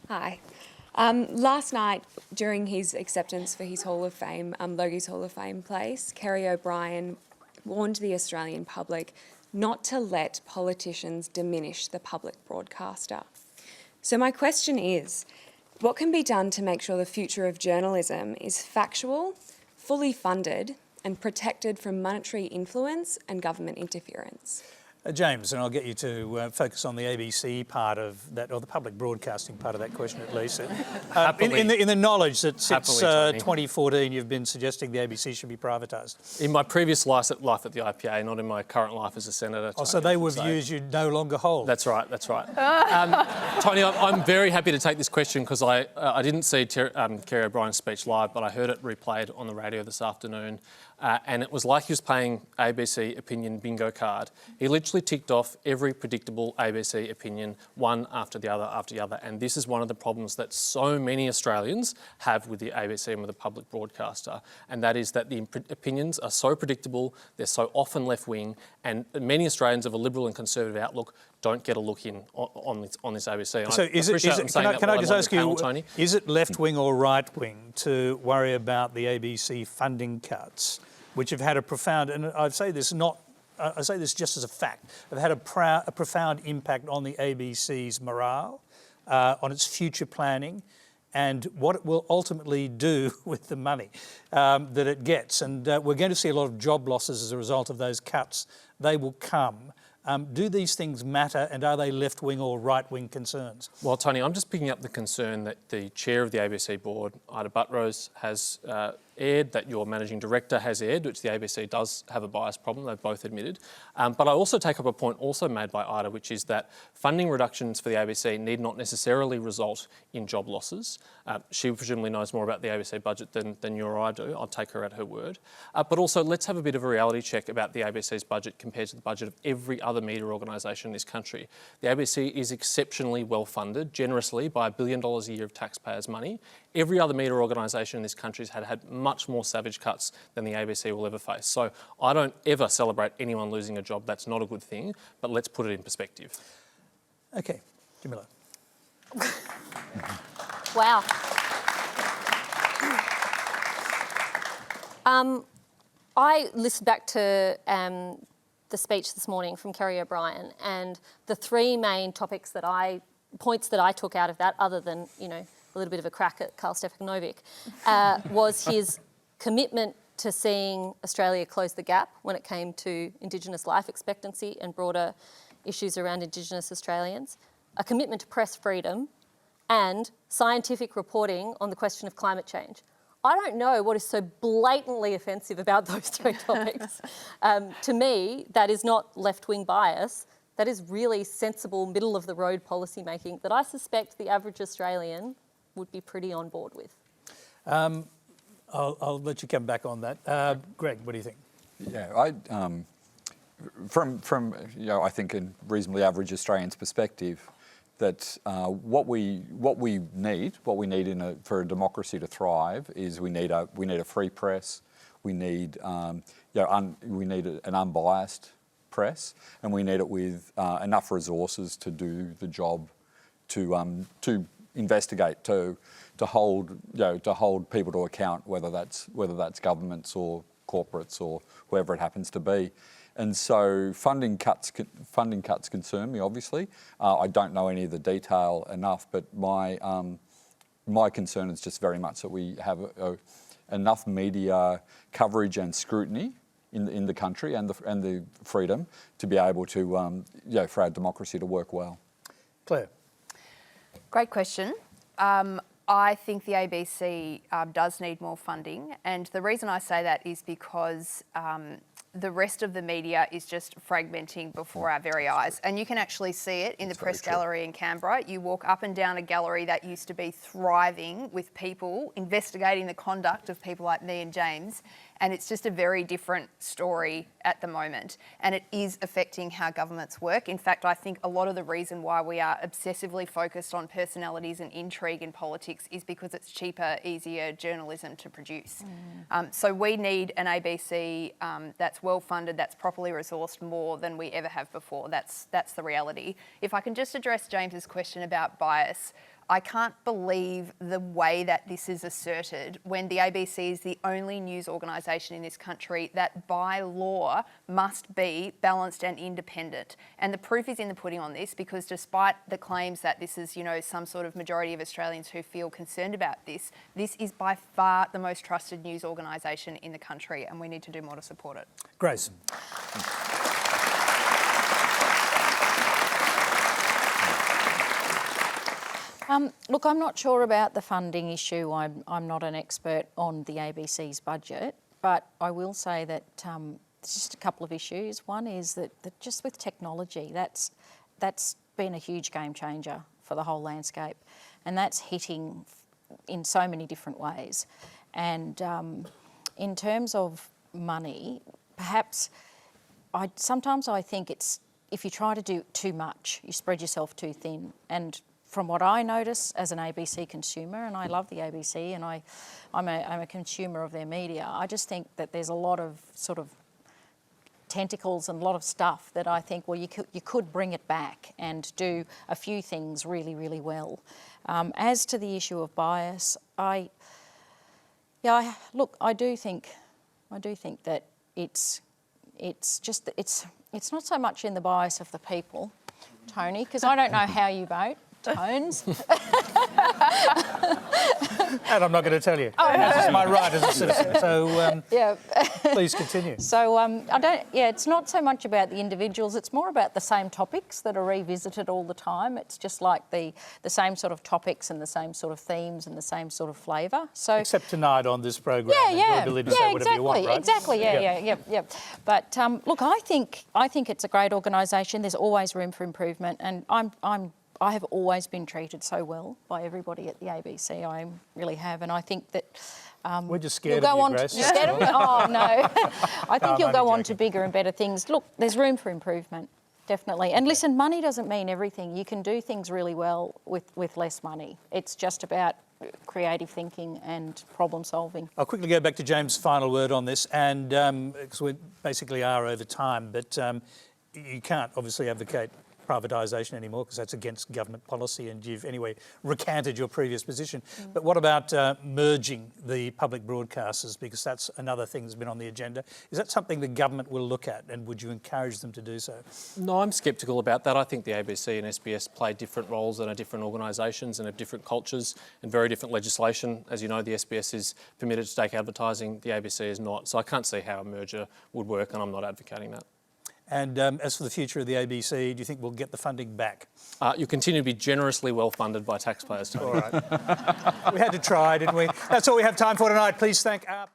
Hi. Last night, during his acceptance for his Hall of Fame, Logies Hall of Fame place, Kerrie O'Brien warned the Australian public not to let politicians diminish the public broadcaster. So my question is, what can be done to make sure the future of journalism is factual, fully funded, and protected from monetary influence and government interference? James, and I'll get you to focus on the ABC part of that, or the public broadcasting part of that question at least. In the knowledge that since 2014 you've been suggesting the ABC should be privatised. In my previous life at the IPA, not in my current life as a senator. Oh, so they were views you no longer hold? That's right, that's right. Tony, I'm very happy to take this question because I didn't see Kerrie O'Brien's speech live, but I heard it replayed on the radio this afternoon. And it was like he was playing ABC opinion bingo card. He literally ticked off every predictable ABC opinion, one after the other. And this is one of the problems that so many Australians have with the ABC and with the public broadcaster. And that is that the opinions are so predictable, they're so often left-wing, and many Australians of a liberal and conservative outlook don't get a look in on this ABC. And so can I just ask you, Tony? Is it left-wing or right-wing to worry about the ABC funding cuts, which have had a profound, and I say this just as a fact, have had a profound impact on the ABC's morale, on its future planning, and what it will ultimately do with the money that it gets. And we're going to see a lot of job losses as a result of those cuts. They will come. Do these things matter, and are they left-wing or right-wing concerns? Well, Tony, I'm just picking up the concern that the chair of the ABC board, Ida Buttrose, has aired, that your managing director has aired, which the ABC does have a bias problem, they've both admitted. But I also take up a point also made by Ida, which is that funding reductions for the ABC need not necessarily result in job losses. She presumably knows more about the ABC budget than you or I do. I'll take her at her word. But also, let's have a bit of a reality check about the ABC's budget compared to the budget of every other media organisation in this country. The ABC is exceptionally well funded, generously, by $1 billion a year of taxpayers' money. Every other media organisation in this country has had much more savage cuts than the ABC will ever face. So I don't ever celebrate anyone losing a job. That's not a good thing, but let's put it in perspective. Okay, Jamila. Wow. I listened back to the speech this morning from Kerrie O'Brien, and the three main points that I took out of that, other than, a little bit of a crack at Karl Stefanovic, was his commitment to seeing Australia close the gap when it came to Indigenous life expectancy and broader issues around Indigenous Australians, a commitment to press freedom, and scientific reporting on the question of climate change. I don't know what is so blatantly offensive about those three topics. To me, that is not left-wing bias. That is really sensible, middle-of-the-road policy making that I suspect the average Australian would be pretty on board with. I'll let you come back on that. Greg, what do you think? Yeah, from I think a reasonably average Australian's perspective, that what we need for a democracy to thrive is we need a free press, we need an unbiased press, and we need it with enough resources to do the job, to investigate, to hold people to account, whether that's governments or corporates or whoever it happens to be. And so funding cuts concern me, obviously. I don't know any of the detail enough, but my concern is just very much that we have enough media coverage and scrutiny in the country and the freedom to be able to for our democracy to work well. Claire. Great question. I think the ABC does need more funding, and the reason I say that is because the rest of the media is just fragmenting before our very eyes. And you can actually see it in the press gallery in Canberra. You walk up and down a gallery that used to be thriving with people investigating the conduct of people like me and James, and it's just a very different story at the moment. And it is affecting how governments work. In fact, I think a lot of the reason why we are obsessively focused on personalities and intrigue in politics is because it's cheaper, easier journalism to produce. So we need an ABC that's well funded, that's properly resourced more than we ever have before. That's the reality. If I can just address James's question about bias, I can't believe the way that this is asserted when the ABC is the only news organisation in this country that by law must be balanced and independent. And the proof is in the pudding on this, because despite the claims that this is, some sort of majority of Australians who feel concerned about this, this is by far the most trusted news organisation in the country, and we need to do more to support it. Grace. Look, I'm not sure about the funding issue. I'm not an expert on the ABC's budget, but I will say that there's just a couple of issues. One is that just with technology, that's been a huge game changer for the whole landscape, and that's hitting in so many different ways. And in terms of money, perhaps sometimes I think it's, if you try to do too much, you spread yourself too thin. And from what I notice as an ABC consumer, and I love the ABC and I'm a consumer of their media, I just think that there's a lot of sort of tentacles and a lot of stuff that I think, well, you could bring it back and do a few things really, really well. As to the issue of bias, I do think that it's not so much in the bias of the people, Tony, because I don't know how you vote. Tones. And I'm not going to tell you. Oh, no. This is my right as a citizen. So Yeah. please continue. So it's not so much about the individuals, it's more about the same topics that are revisited all the time. It's just like the same sort of topics and the same sort of themes and the same sort of flavour. So Except tonight on this program, and your ability to say whatever you want, right? Exactly, yeah. But look, I think it's a great organisation. There's always room for improvement, and I have always been treated so well by everybody at the ABC. I really have, and I think that we're just scared of you, Grace. You're scared of me? Oh no, I think you'll go on to bigger and better things. Look, there's room for improvement, definitely. And listen, money doesn't mean everything. You can do things really well with less money. It's just about creative thinking and problem solving. I'll quickly go back to James' final word on this, and because we basically are over time, but you can't obviously advocate privatisation anymore because that's against government policy, and you've anyway recanted your previous position. But what about merging the public broadcasters, because that's another thing that's been on the agenda? Is that something the government will look at, and would you encourage them to do so? No, I'm sceptical about that. I think the ABC and SBS play different roles and are different organisations and have different cultures and very different legislation. As you know, the SBS is permitted to take advertising, the ABC is not. So I can't see how a merger would work, and I'm not advocating that. And as for the future of the ABC, do you think we'll get the funding back? You continue to be generously well funded by taxpayers, Tony. All right. We had to try, didn't we? That's all we have time for tonight. Please thank our